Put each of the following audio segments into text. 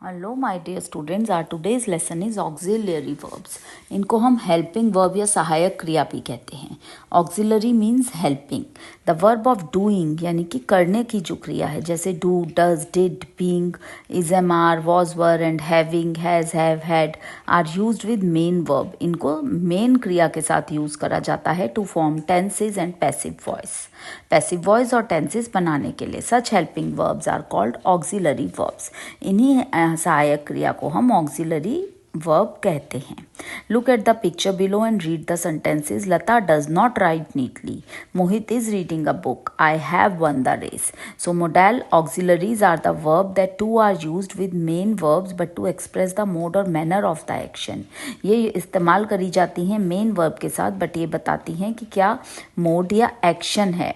Hello my dear students, our today's lesson is auxiliary verbs. इनको हम helping verb या सहायक क्रिया भी कहते हैं। Auxiliary means helping. The verb of doing यानी कि करने की जो क्रिया है, जैसे do, does, did, being, is, am, are, was, were and having, has, have, had are used with main verb. इनको मेन क्रिया के साथ यूज करा जाता है to form tenses and passive voice. Passive voice और टेंसेस बनाने के लिए such helping verbs are called auxiliary verbs. इन्हीं सहायक क्रिया को हम ऑक्सिलरी वर्ब कहते हैं। Look at the picture below and read the sentences. Lata does not write neatly. Mohit is reading a book. I have won the race. So modal auxiliaries are the verb that two are used with main verbs but to express the mode और manner of the action। ये इस्तेमाल करी जाती हैं main verb के साथ, but ये बताती हैं कि क्या मोड या एक्शन है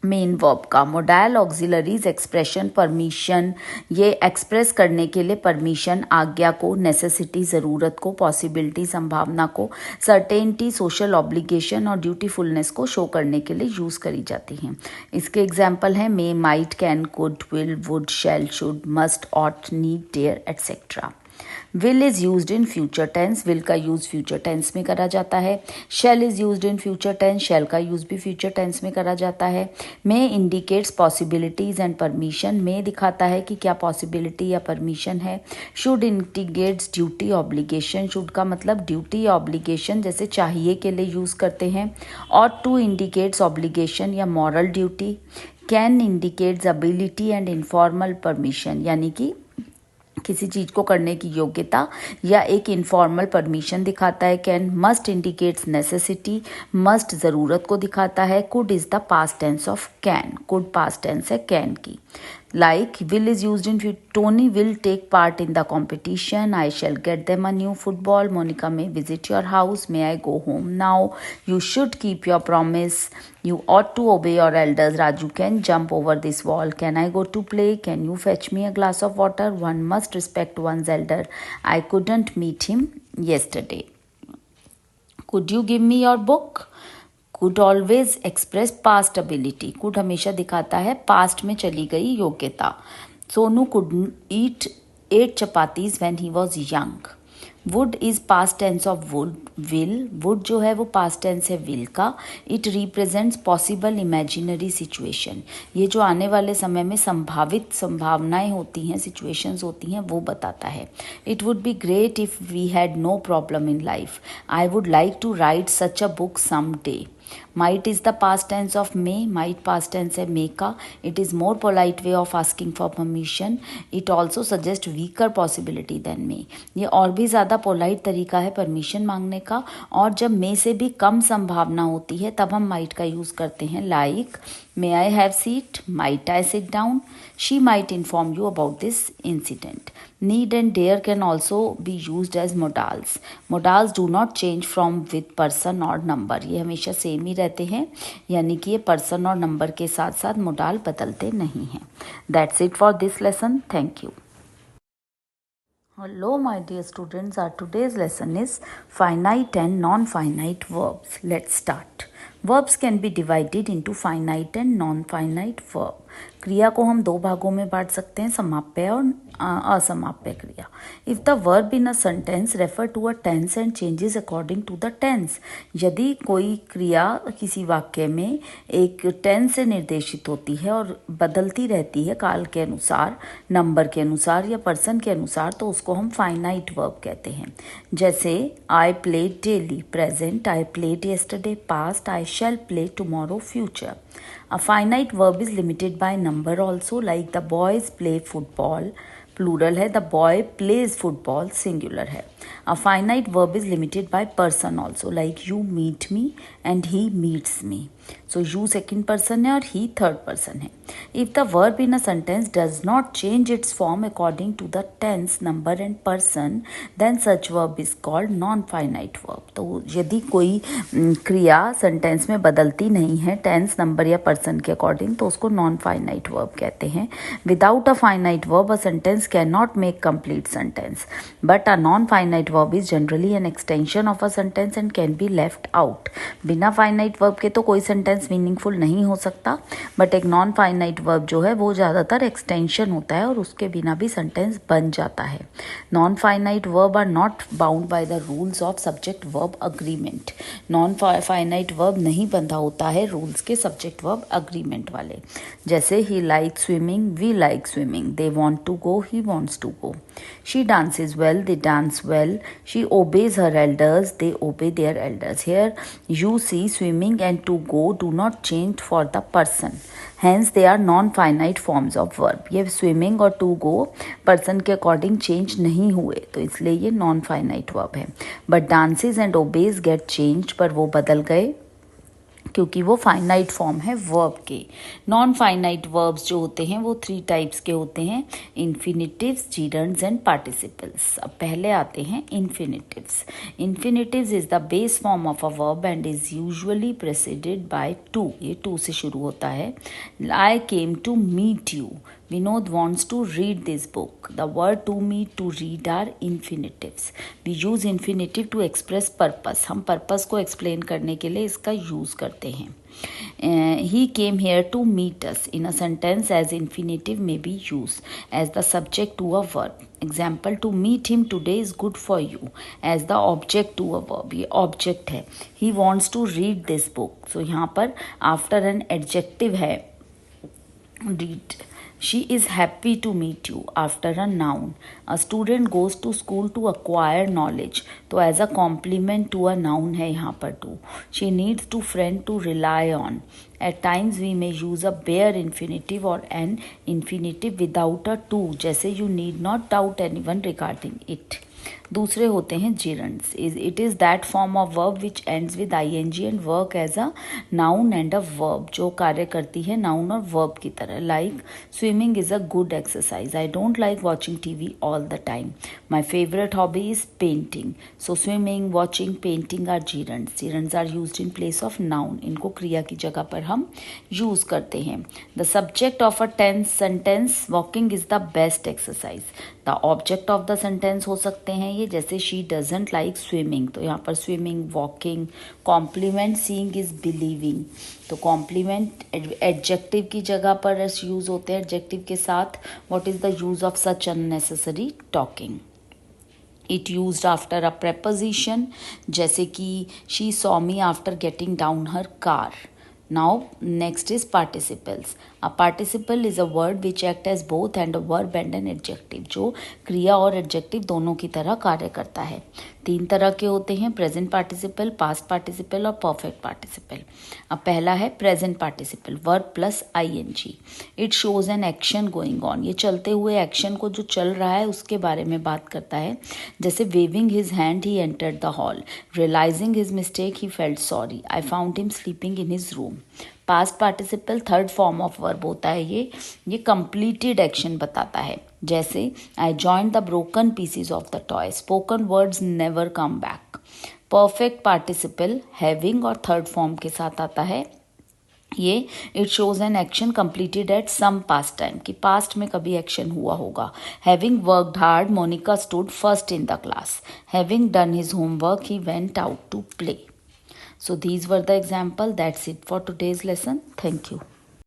मेन वर्ब का। मोडाल ऑक्सिलरीज एक्सप्रेशन परमिशन, ये एक्सप्रेस करने के लिए परमिशन, आज्ञा को, नेसेसिटी ज़रूरत को, पॉसिबिलिटी संभावना को, सर्टेनिटी सोशल ऑब्लिगेशन और ड्यूटीफुलनेस को शो करने के लिए यूज़ करी जाती हैं। इसके एग्जाम्पल हैं may, might, can, could, will, would, shall, should, must, ought, need, dare etcetera. Will is used in future tense. Will का यूज फ्यूचर टेंस में करा जाता है। Shall is used in future tense. Shall का use भी future tense में करा जाता है। May indicates possibilities and permission. May दिखाता है कि क्या पॉसिबिलिटी या परमिशन है। Should indicates duty obligation. Should का मतलब ड्यूटी या ऑब्लिगेशन, जैसे चाहिए के लिए यूज करते हैं। और टू इंडिकेट्स ऑब्लिगेशन या moral duty. Can indicates ability and informal permission, यानी कि किसी चीज को करने की योग्यता या एक इनफॉर्मल परमिशन दिखाता है। Can must indicates necessity. Must जरूरत को दिखाता है। Could is the past tense of can. Could past tense है कैन की। Like will is used in Tony will take part in the competition. I shall get them a new football. Monica may visit your house. May I go home now? You should keep your promise. You ought to obey your elders. Raju can jump over this wall. Can I go to play? Can you fetch me a glass of water? One must respect one's elder. I couldn't meet him yesterday. Could you give me your book? Could always express past ability. Could हमेशा दिखाता है past में चली गई योग्यता। Sonu could eat 8 chapatis when he was young. Would is past tense of would. Will, would जो है वो पास्ट टेंस है विल का। It represents possible imaginary situation. ये जो आने वाले समय में संभावित संभावनाएं होती हैं, सिचुएशंस होती हैं, वो बताता है। It would be great if we had no problem in life. I would like to write such a book some day. Might is the past tense of may. Might past tense है may का. It is more polite way of asking for permission. It also suggests weaker possibility than may. ये और भी ज़्यादा polite तरीका है permission मांगने का, और जब may से भी कम संभावना होती है तब हम might का यूज़ करते हैं। Like may I have seat? Might I sit down? She might inform you about this incident. Need and dare can also be used as modals. Modals do not change from with person or number. ये हमेशा same ही रहते हैं, यानी कि ये person और number के साथ साथ मोडाल बदलते नहीं हैं। That's it for this lesson. Thank you. Hello my dear students, our today's lesson is finite and non-finite verbs. Let's start. Verbs can be divided into finite and non-finite verb. क्रिया को हम दो भागों में बांट सकते हैं, समाप्य और असमाप्य क्रिया। If the verb in a sentence refer to a tense and changes according to the tense. यदि कोई क्रिया किसी वाक्य में एक टेंस से निर्देशित होती है और बदलती रहती है काल के अनुसार, नंबर के अनुसार या पर्सन के अनुसार, तो उसको हम फाइनाइट वर्ब कहते हैं। जैसे I played daily, present I played yesterday, past I shall play tomorrow, future. A finite verb is limited by number also, like the boys play football, plural है, the boy plays football, singular है। A finite verb is limited by person also, like you meet me and he meets me. So you second person है और he third person है। If the verb in a sentence does not change its form according to the tense, number and person, then such verb is called non finite verb. तो यदि कोई क्रिया sentence में बदलती नहीं है टेंस, नंबर या पर्सन के अकॉर्डिंग, तो उसको नॉन फाइनाइट वर्ब कहते हैं। Without a finite verb a sentence cannot make complete sentence, but a non-finite verb is generally an extension of a sentence and can be left out. बिना finite verb के तो कोई sentence meaningful नहीं हो सकता, but एक non finite verb जो है वो ज़्यादातर एक्सटेंशन होता है और उसके बिना भी सेंटेंस बन जाता है। Non finite verb are not bound by the rules of subject verb agreement. Non finite verb नहीं बंधा होता है रूल्स के सब्जेक्ट वर्ब अग्रीमेंट वाले। जैसे he like swimming, we like swimming, they want to go, he wants to go. She dances well, they dance well. She obeys her elders, they obey their elders. Here you see swimming and to go do not change for the person. Hence they are non-finite forms of verb. ये swimming और to go person के according change नहीं हुए, तो इसलिए ये non-finite verb है. But dances and obeys get changed, पर वो बदल गए क्योंकि वो फाइनाइट फॉर्म है वर्ब के। नॉन फाइनाइट वर्ब्स जो होते हैं वो 3 टाइप्स के होते हैं, इन्फिनिटिव्स, जीरंड्स एंड पार्टिसिपल्स। अब पहले आते हैं infinitives. Infinitives is the base form of a verb and is usually preceded by to. ये टू से शुरू होता है। I came to meet you, Vinod wants to read this book. The word to meet, to read are infinitives. We use infinitive to express purpose. हम purpose को explain करने के लिए इसका use करते हैं. He came here to meet us. In a sentence, as infinitive may be used as the subject to a verb. Example, to meet him today is good for you. As the object to a verb. ये object है. He wants to read this book. So यहाँ पर after an adjective है read. She is happy to meet you after a noun. A student goes to school to acquire knowledge. तो as a complement to a noun है यहाँ पर to. She needs to friend to rely on. At times we may use a bare infinitive or an infinitive without a to. जैसे you need not doubt anyone regarding it. दूसरे होते हैं gerunds. It is that form of verb which ends with ing and work as a noun and a verb, जो कार्य करती है noun और verb की तरह. Like swimming is a good exercise. I don't like watching TV all the time. My favorite hobby is painting. So swimming, watching, painting are gerunds. Gerunds are used in place of noun. इनको क्रिया की जगह पर हम use करते हैं. The subject of a tense sentence, walking is the best exercise. The object of the sentence हो सकते हैं ये, जैसे she doesn't like swimming, तो यहाँ पर swimming, walking. Compliment, seeing is believing. तो compliment adjective की जगह पर यूज होते हैं adjective के साथ. What is the use of such unnecessary talking? It used after a preposition, जैसे कि she saw me after getting down her car. Now next is participles. A participle is a word which act as both and a verb and an adjective, जो क्रिया और adjective दोनों की तरह कार्य करता है. 3 तरह के होते हैं, प्रेजेंट पार्टिसिपल, पास्ट पार्टिसिपल और परफेक्ट पार्टिसिपल. अब पहला है present participle, verb plus ING. It shows an action going on. ये चलते हुए एक्शन को जो चल रहा है उसके बारे में बात करता है. जैसे waving his hand he entered the hall, realising his mistake he felt sorry, I found him sleeping in his room. Past participle third form of verb होता है. ये कंप्लीटेड एक्शन बताता है. जैसे I join the broken pieces of the toy, spoken words never come back. Perfect participle having और third form के साथ आता है. ये it shows an action completed at some past time, कि पास्ट में कभी एक्शन हुआ होगा. Having worked hard, Monica stood first in the class. Having done his homework, he went out to play. So these were the example. That's it for today's lesson. Thank you.